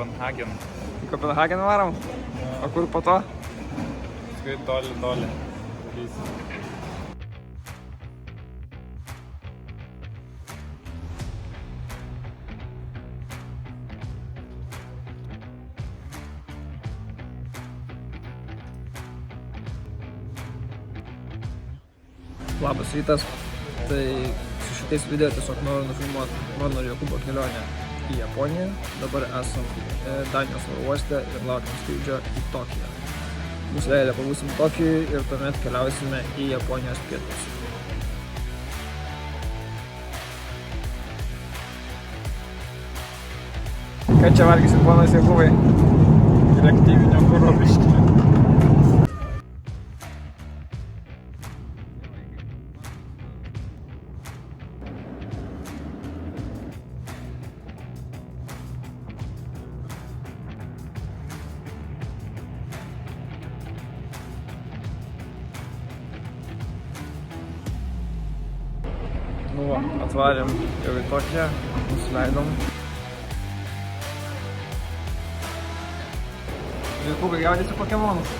Kopenhageną. Į Kopenhageną varom? O kur po to? Paskui toli. Vysim. Labas rytas. Tai su šitais video tiesiog noriu nufilmuoti mano ir Jokūbo kelionę į Japoniją. Dabar esam Danijos oro uoste ir laukiam skrydžio į Tokiją. Mus leidė pabūsim Tokijoj ir tuomet keliausime į Japonijos pietus. Ką čia valgysim, ponas Jokūbai? Reaktyvinio kuro biškį. Nu va, atvarėm jau į Tokiją, nusileidom. Jokūbai, gaudysi Pokemonus?